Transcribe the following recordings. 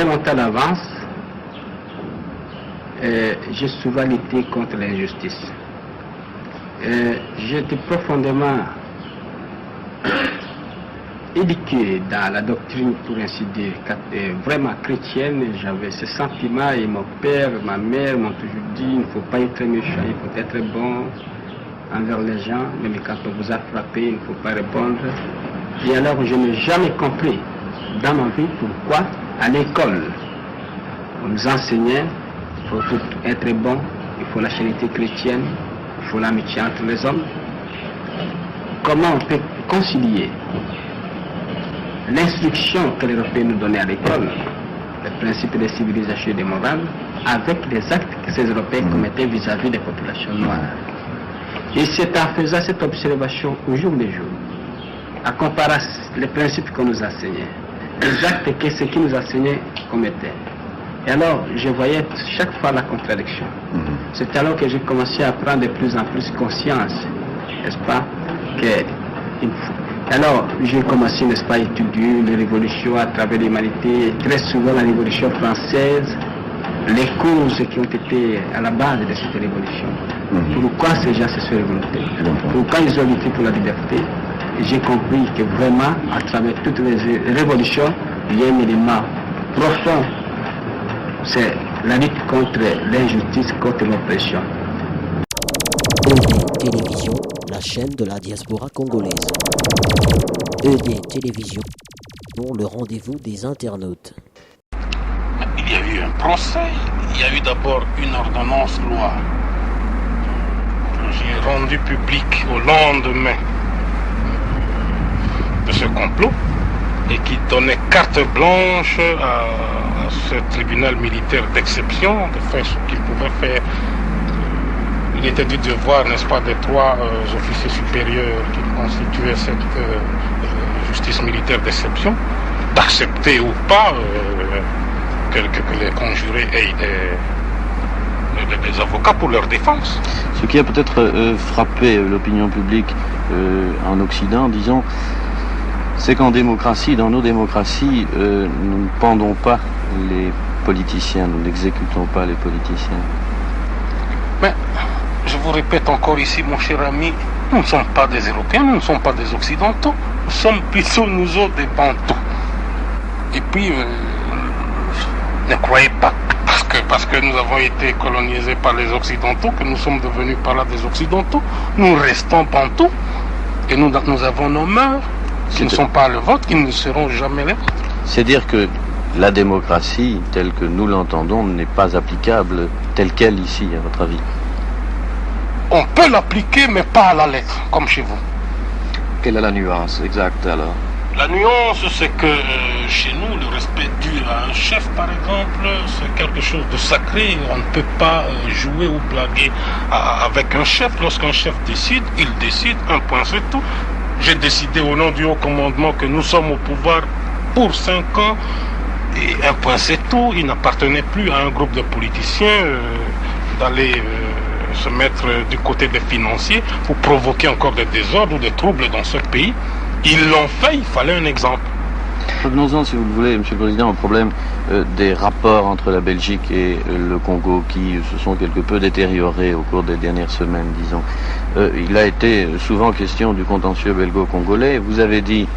bien longtemps d'avance, j'ai souvent lutté contre l'injustice. J'étais profondément éduqué dans la doctrine, pour ainsi dire, vraiment chrétienne. J'avais ce sentiment et mon père, ma mère m'ont toujours dit il ne faut pas être méchant, il faut être bon envers les gens, même quand on vous a frappé, il ne faut pas répondre. Et alors je n'ai jamais compris dans ma vie pourquoi à l'école on nous enseignait il faut tout être bon, il faut la charité chrétienne, il faut l'amitié entre les hommes. Comment on peut concilier l'instruction que les Européens nous donnaient à l'école, les principes de civilisation et de morale, avec les actes que ces Européens commettaient vis-à-vis des populations noires? Et c'est en faisant cette observation au jour le jour, à comparer les principes qu'on nous enseignait, les actes que ceux qui nous enseignaient commettaient. Et alors, je voyais chaque fois la contradiction. C'est alors que j'ai commencé à prendre de plus en plus conscience, n'est-ce pas, alors, j'ai commencé, n'est-ce pas, à étudier les révolutions à travers l'humanité, très souvent la révolution française, les causes qui ont été à la base de cette révolution. Pourquoi ces gens se sont révoltés? Pourquoi ils ont lutté pour la liberté? Et j'ai compris que vraiment, à travers toutes les révolutions, il y a un élément profond. C'est la lutte contre l'injustice, contre l'oppression. ED Télévision, la chaîne de la diaspora congolaise. ED Télévision, le rendez-vous des internautes. Il y a eu un procès, il y a eu d'abord une ordonnance-loi que j'ai rendue publique au lendemain de ce complot et qui donnait carte blanche à ce tribunal militaire d'exception de faire ce qu'il pouvait faire. Il était du devoir, n'est-ce pas, des trois officiers supérieurs qui constituaient cette justice militaire d'exception, d'accepter ou pas que les conjurés aient des avocats pour leur défense. Ce qui a peut-être frappé l'opinion publique en Occident, disons, c'est qu'en démocratie, dans nos démocraties, nous ne pendons pas les politiciens, nous n'exécutons pas les politiciens. Mais je vous répète encore ici, mon cher ami, nous ne sommes pas des Européens, nous ne sommes pas des Occidentaux, nous sommes plutôt nous autres des Bantous. Et puis, ne croyez pas parce que nous avons été colonisés par les Occidentaux que nous sommes devenus par là des Occidentaux. Nous restons Bantous et nous avons nos mœurs qui ne sont pas le vôtre, qui ne seront jamais les vôtres. C'est dire que la démocratie, telle que nous l'entendons, n'est pas applicable telle qu'elle ici, à votre avis? On peut l'appliquer, mais pas à la lettre, comme chez vous. Quelle est la nuance exacte alors? La nuance, c'est que chez nous, le respect dû à un chef, par exemple, c'est quelque chose de sacré. On ne peut pas jouer ou blaguer avec un chef. Lorsqu'un chef décide, il décide, un point c'est tout. J'ai décidé au nom du haut commandement que nous sommes au pouvoir pour 5 ans. Et un point c'est tout. Il n'appartenait plus à un groupe de politiciens d'aller se mettre du côté des financiers pour provoquer encore des désordres ou des troubles dans ce pays. Ils l'ont fait, il fallait un exemple. Revenons-en, si vous le voulez, Monsieur le Président, au problème des rapports entre la Belgique et le Congo qui se sont quelque peu détériorés au cours des dernières semaines, disons. Il a été souvent question du contentieux belgo-congolais. Vous avez dit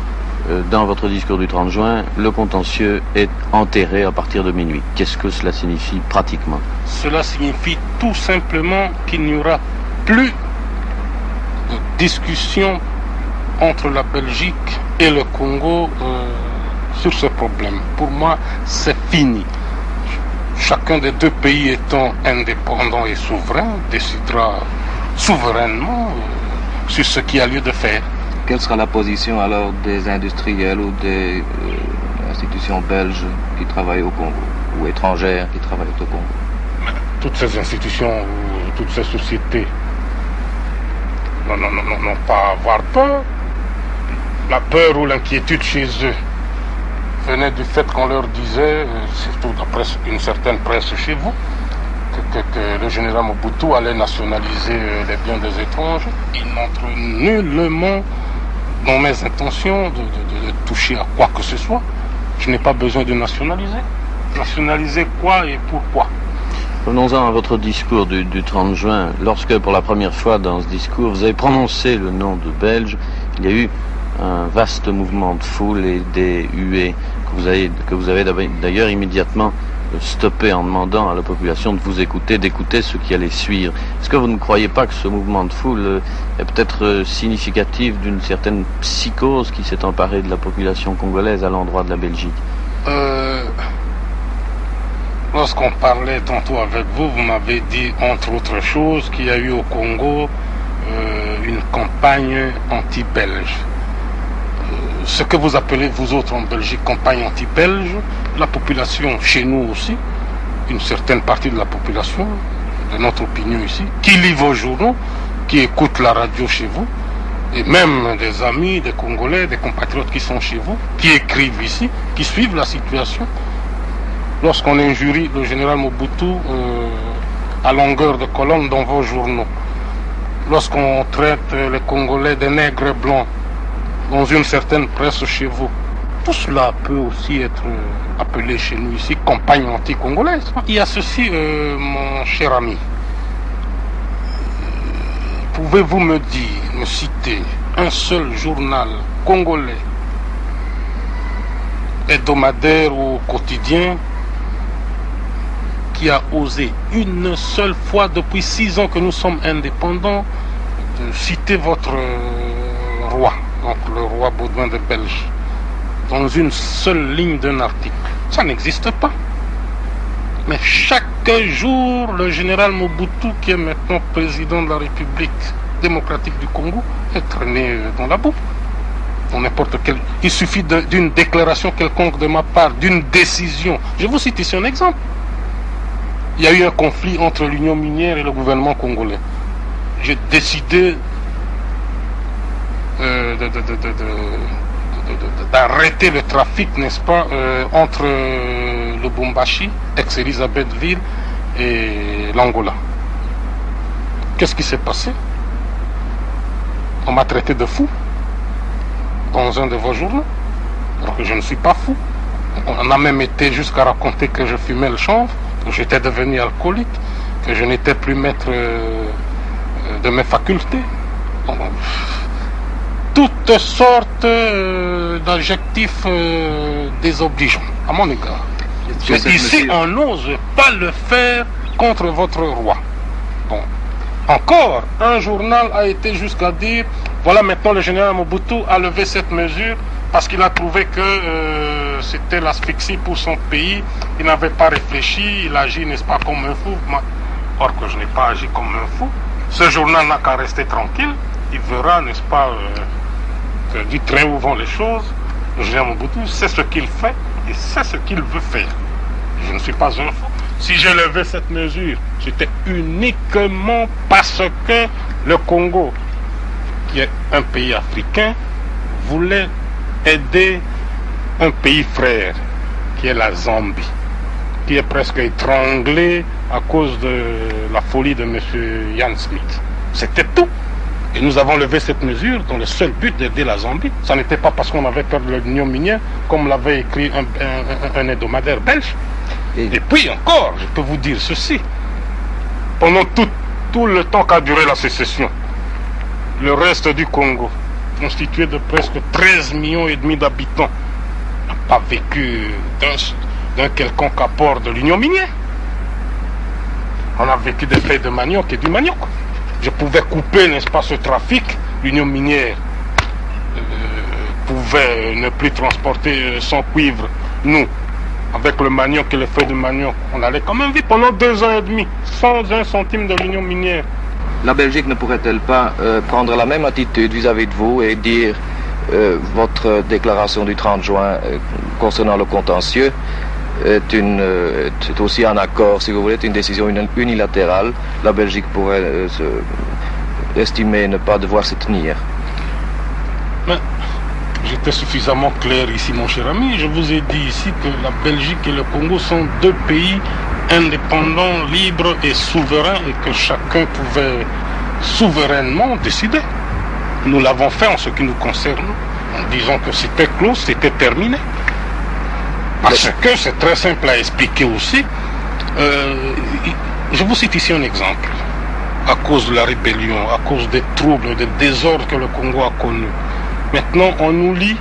dans votre discours du 30 juin, le contentieux est enterré à partir de minuit. Qu'est-ce que cela signifie pratiquement? Cela signifie tout simplement qu'il n'y aura plus de discussion entre la Belgique et le Congo sur ce problème. Pour moi, c'est fini. Chacun des deux pays étant indépendant et souverain décidera souverainement sur ce qu'il y a lieu de faire. Quelle sera la position alors des industriels ou des institutions belges qui travaillent au Congo ou étrangères qui travaillent au Congo? Toutes ces institutions, toutes ces sociétés n'ont pas à avoir peur. La peur ou l'inquiétude chez eux venait du fait qu'on leur disait, surtout d'après une certaine presse chez vous, que le général Mobutu allait nationaliser les biens des étrangers. Il n'entre nullement dans mes intentions de toucher à quoi que ce soit. Je n'ai pas besoin de nationaliser. Nationaliser quoi et pourquoi? Revenons-en à votre discours du 30 juin. Lorsque, pour la première fois dans ce discours, vous avez prononcé le nom de Belge, il y a eu un vaste mouvement de foule et des huées que vous avez d'ailleurs immédiatement stoppé en demandant à la population de vous écouter, d'écouter ce qui allait suivre. Est-ce que vous ne croyez pas que ce mouvement de foule est peut-être significatif d'une certaine psychose qui s'est emparée de la population congolaise à l'endroit de la Belgique? Lorsqu'on parlait tantôt avec vous, vous m'avez dit, entre autres choses, qu'il y a eu au Congo une campagne anti-belge. Ce que vous appelez, vous autres en Belgique, campagne anti-belge, la population, chez nous aussi, une certaine partie de la population, de notre opinion ici, qui lit vos journaux, qui écoute la radio chez vous, et même des amis, des Congolais, des compatriotes qui sont chez vous, qui écrivent ici, qui suivent la situation. Lorsqu'on injurie le général Mobutu à longueur de colonne dans vos journaux, lorsqu'on traite les Congolais des nègres blancs dans une certaine presse chez vous, tout cela peut aussi être appelé chez nous ici campagne anti-congolaise. Il y a ceci, mon cher ami. Pouvez-vous me dire, me citer un seul journal congolais, hebdomadaire ou quotidien, qui a osé une seule fois depuis 6 ans que nous sommes indépendants de citer votre roi, donc le roi Baudouin de Belge, dans une seule ligne d'un article? Ça n'existe pas. Mais chaque jour, le général Mobutu, qui est maintenant président de la République démocratique du Congo, est traîné dans la boue. Dans n'importe quel... Il suffit d'une déclaration quelconque de ma part, d'une décision. Je vous cite ici un exemple. Il y a eu un conflit entre l'Union minière et le gouvernement congolais. J'ai décidé d'arrêter le trafic, n'est-ce pas, entre le Lubumbashi, ex-Elisabethville, et l'Angola. Qu'est-ce qui s'est passé? On m'a traité de fou dans un de vos journaux, alors que je ne suis pas fou. On a même été jusqu'à raconter que je fumais le chanvre, que j'étais devenu alcoolique, que je n'étais plus maître de mes facultés. Toutes sortes d'adjectifs désobligeants à mon égard. Mais ici, on n'ose pas le faire contre votre roi. Bon. Encore, un journal a été jusqu'à dire, voilà, maintenant le général Mobutu a levé cette mesure parce qu'il a trouvé que c'était l'asphyxie pour son pays. Il n'avait pas réfléchi, il agit, n'est-ce pas, comme un fou. Or que je n'ai pas agi comme un fou. Ce journal n'a qu'à rester tranquille. Il verra, n'est-ce pas, du train où vont les choses. Le général Mobutu sait ce qu'il fait et sait ce qu'il veut faire. Je ne suis pas un fou. Si j'ai levé cette mesure, c'était uniquement parce que le Congo, qui est un pays africain, voulait aider un pays frère, qui est la Zambie, qui est presque étranglé à cause de la folie de M. Ian Smith. C'était tout. Et nous avons levé cette mesure dans le seul but d'aider la Zambie. Ça n'était pas parce qu'on avait peur de l'Union minière, comme l'avait écrit un hebdomadaire belge. Et puis encore, je peux vous dire ceci. Pendant tout le temps qu'a duré la sécession, le reste du Congo, constitué de presque 13,5 millions d'habitants, n'a pas vécu d'un quelconque apport de l'Union minière. On a vécu des feuilles de manioc et du manioc. Je pouvais couper, n'est-ce pas, ce trafic. L'Union minière pouvait ne plus transporter son cuivre. Nous, avec le manioc et les feuilles de manioc, on allait quand même vivre pendant 2 ans et demi, sans 1 centime de l'Union minière. La Belgique ne pourrait-elle pas prendre la même attitude vis-à-vis de vous et dire votre déclaration du 30 juin concernant le contentieux c'est aussi un accord, si vous voulez, une décision unilatérale. La Belgique pourrait estimer ne pas devoir se tenir. Mais j'étais suffisamment clair ici, mon cher ami. Je vous ai dit ici que la Belgique et le Congo sont 2 pays indépendants, libres et souverains, et que chacun pouvait souverainement décider. Nous l'avons fait en ce qui nous concerne, en disant que c'était clos, c'était terminé. Parce que c'est très simple à expliquer aussi. Je vous cite ici un exemple. À cause de la rébellion, à cause des troubles, des désordres que le Congo a connus. Maintenant, on nous lie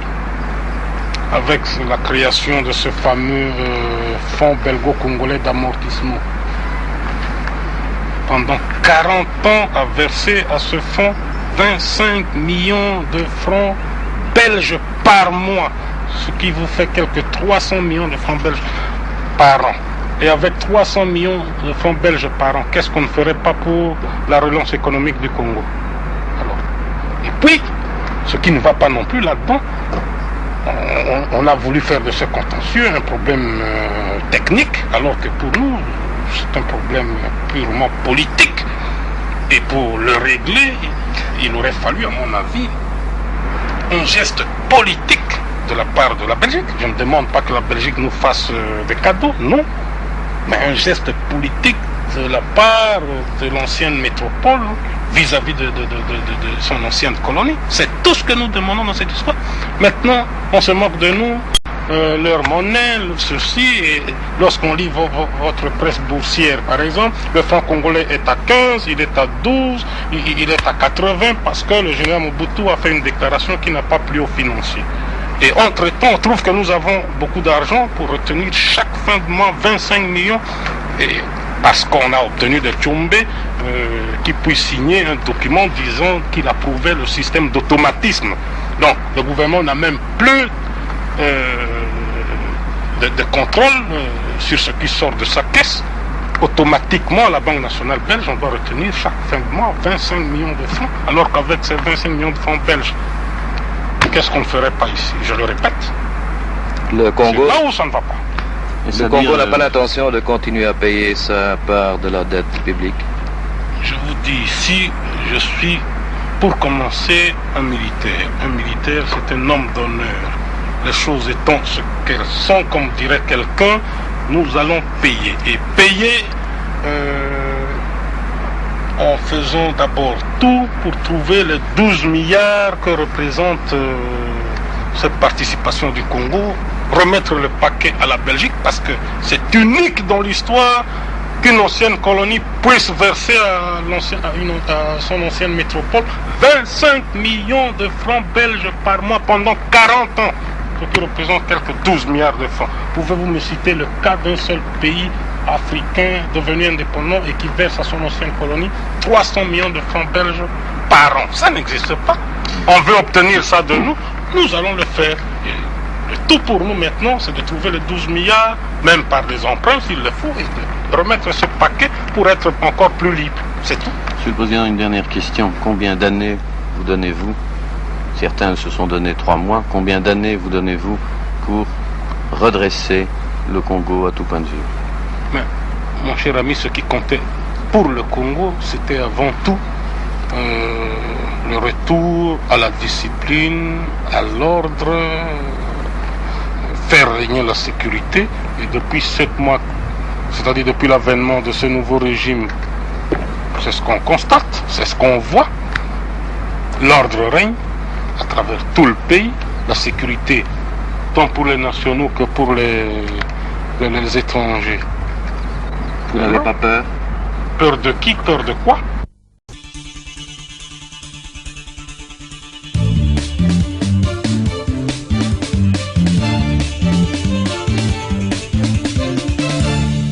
avec la création de ce fameux fonds belgo-congolais d'amortissement. Pendant 40 ans, a versé à ce fonds 25 millions de francs belges par mois, ce qui vous fait quelques 300 millions de francs belges par an. Et avec 300 millions de francs belges par an, qu'est-ce qu'on ne ferait pas pour la relance économique du Congo? Alors, et puis, ce qui ne va pas non plus là-dedans, on a voulu faire de ce contentieux un problème technique, alors que pour nous, c'est un problème purement politique. Et pour le régler, il aurait fallu, à mon avis, un geste politique de la part de la Belgique. Je ne demande pas que la Belgique nous fasse des cadeaux, non. Mais un geste politique de la part de l'ancienne métropole vis-à-vis de son ancienne colonie. C'est tout ce que nous demandons dans cette histoire. Maintenant, on se moque de nous, leur monnaie, ceci, et lorsqu'on lit votre presse boursière, par exemple, le franc congolais est à 15, il est à 12, il est à 80, parce que le général Mobutu a fait une déclaration qui n'a pas plu aux financiers. Et entre-temps, on trouve que nous avons beaucoup d'argent pour retenir chaque fin de mois 25 millions, et parce qu'on a obtenu de Tchombe qui puisse signer un document disant qu'il approuvait le système d'automatisme. Donc, le gouvernement n'a même plus de contrôle sur ce qui sort de sa caisse. Automatiquement, la Banque nationale belge, on doit retenir chaque fin de mois 25 millions de francs, alors qu'avec ces 25 millions de francs belges, qu'est-ce qu'on ne ferait pas ici? Je le répète. Le Congo, c'est là où ça ne va pas. Le Congo n'a pas l'intention de continuer à payer sa part de la dette publique. Je vous dis ici, je suis, pour commencer, un militaire. Un militaire, c'est un homme d'honneur. Les choses étant ce qu'elles sont, comme dirait quelqu'un, nous allons payer. Et payer en faisant d'abord tout pour trouver les 12 milliards que représente cette participation du Congo, remettre le paquet à la Belgique, parce que c'est unique dans l'histoire qu'une ancienne colonie puisse verser à son ancienne métropole 25 millions de francs belges par mois pendant 40 ans, ce qui représente quelques 12 milliards de francs. Pouvez-vous me citer le cas d'un seul pays africain devenu indépendant et qui verse à son ancienne colonie 300 millions de francs belges par an? Ça n'existe pas. On veut obtenir ça de nous, nous allons le faire. Et le tout pour nous maintenant, c'est de trouver les 12 milliards, même par des emprunts s'il le faut, et de remettre ce paquet pour être encore plus libre. C'est tout. Monsieur le Président, une dernière question. Combien d'années vous donnez-vous? Certains se sont donné 3 mois. Combien d'années vous donnez-vous pour redresser le Congo à tout point de vue? Mais, mon cher ami, ce qui comptait pour le Congo, c'était avant tout le retour à la discipline, à l'ordre, faire régner la sécurité. Et depuis 7 mois, c'est-à-dire depuis l'avènement de ce nouveau régime, c'est ce qu'on constate, c'est ce qu'on voit. L'ordre règne à travers tout le pays, la sécurité, tant pour les nationaux que pour les étrangers. Vous n'avez pas peur? Peur de qui? Peur de quoi?